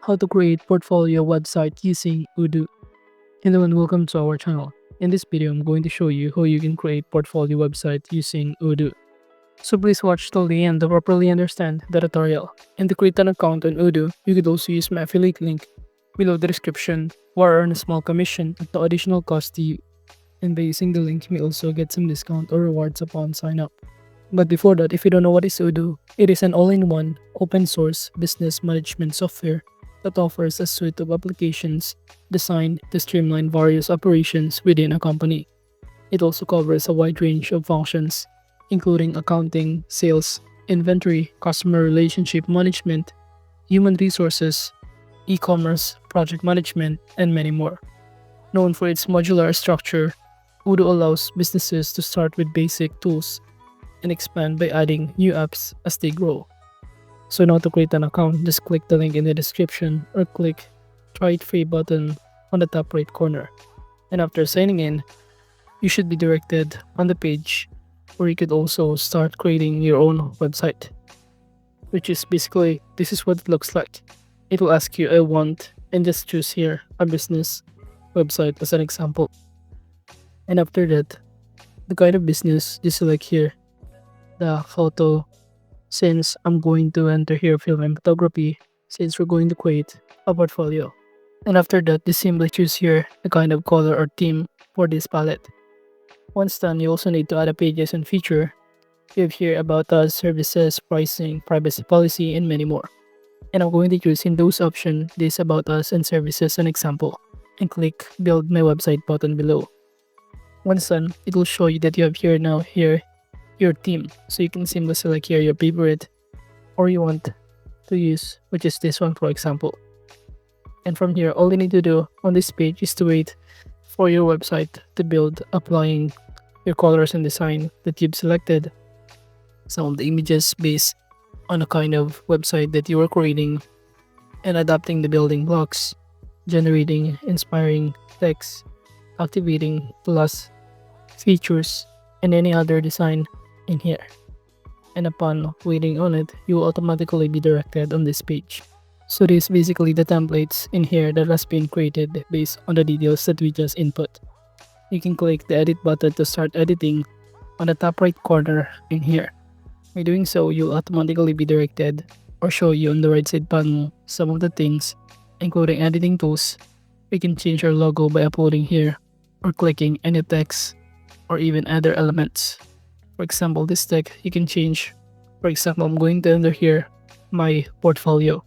How to create portfolio website using Odoo. Hello and welcome to our channel. In this video, I'm going to show you how you can create portfolio website using Odoo. So please watch till the end to properly understand the tutorial. And to create an account on Odoo, you could also use my affiliate link below the description or earn a small commission at no additional cost to you. And by using the link, you may also get some discount or rewards upon sign up. But before that, if you don't know what is Odoo, it is an all-in-one open source business management software that offers a suite of applications designed to streamline various operations within a company. It also covers a wide range of functions, including accounting, sales, inventory, customer relationship management, human resources, e-commerce, project management, and many more. Known for its modular structure, Odoo allows businesses to start with basic tools and expand by adding new apps as they grow. So now to create an account, just click the link in the description or click Try It Free button on the top right corner. And after signing in, you should be directed on the page where you could also start creating your own website. Which is basically, this is what it looks like. It will ask you a want and just choose here a business website as an example. And after that, the kind of business, just select here the photo. Since I'm going to enter here film and photography, since we're going to create a portfolio. And after that, just simply choose here the kind of color or theme for this palette. Once done, you also need to add a pages and feature. You have here about us, services, pricing, privacy policy, and many more. And I'm going to choose in those options this about us and services an example, and click build my website button below. Once done, it will show you that you have here your theme, so you can simply select here your favorite or you want to use, which is this one for example. And from here, all you need to do on this page is to wait for your website to build, applying your colors and design that you've selected, some of the images based on a kind of website that you are creating, and adapting the building blocks, generating inspiring text, activating plus features, and any other design in here. And upon waiting on it, you will automatically be directed on this page. So this is basically the templates in here that has been created based on the details that we just input. You can click the edit button to start editing on the top right corner in here. By doing so, you'll automatically be directed or show you on the right side panel some of the things, including editing tools. We can change our logo by uploading here or clicking any text or even other elements. For example, this text you can change. For example, I'm going to enter here my portfolio.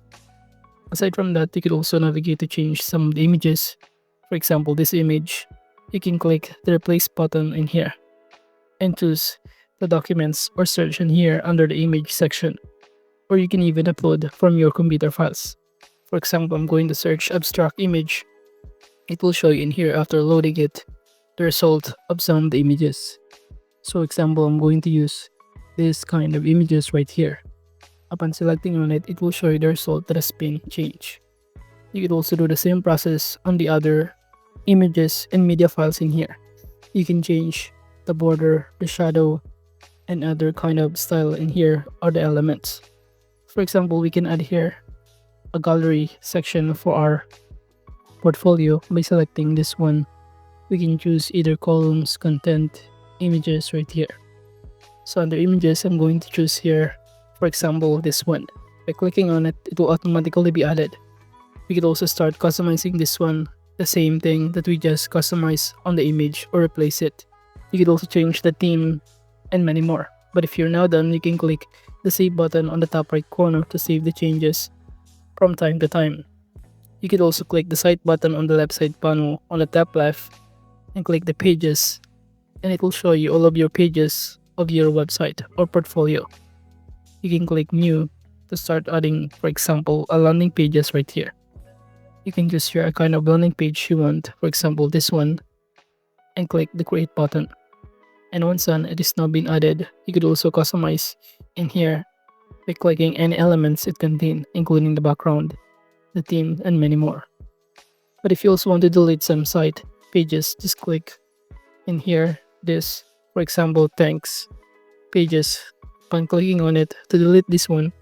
Aside from that, you could also navigate to change some of the images. For example, this image, you can click the replace button in here and choose the documents or search in here under the image section. Or you can even upload from your computer files. For example, I'm going to search abstract image. It will show you in here after loading it the result of some of the images. So example, I'm going to use this kind of images right here. Upon selecting on it, it will show you the result that has been changed. You could also do the same process on the other images and media files in here. You can change the border, the shadow, and other kind of style in here are the elements. For example, we can add here a gallery section for our portfolio by selecting this one. We can choose either columns, content, images right here. So under images, I'm going to choose here, for example, this one. By clicking on it, it will automatically be added. We could also start customizing this one, the same thing that we just customized on the image, or replace it. You could also change the theme and many more. But if you're now done, you can click the save button on the top right corner to save the changes from time to time. You could also click the site button on the left side panel on the top left and click the pages, and it will show you all of your pages of your website or portfolio. You can click new to start adding, for example, a landing pages right here. You can choose here a kind of landing page you want, for example this one, and click the create button. And once done, it is now been added. You could also customize in here by clicking any elements it contains, including the background, the theme, and many more. But if you also want to delete some site pages, just click in here this, for example, thanks pages. Upon clicking on it to delete this one,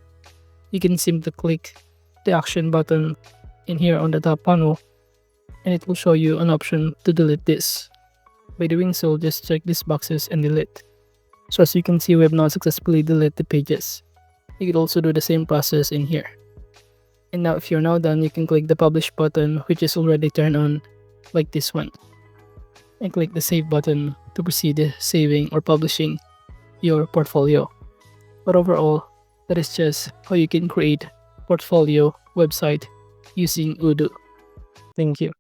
you can simply click the action button in here on the top panel, and it will show you an option to delete this. By doing so, just check these boxes and delete. So as you can see, we have now successfully deleted the pages. You could also do the same process in here. And now if you're now done, you can click the publish button, which is already turned on, like this one. And click the save button to proceed saving or publishing your portfolio. But overall, that is just how you can create portfolio website using Odoo. Thank you.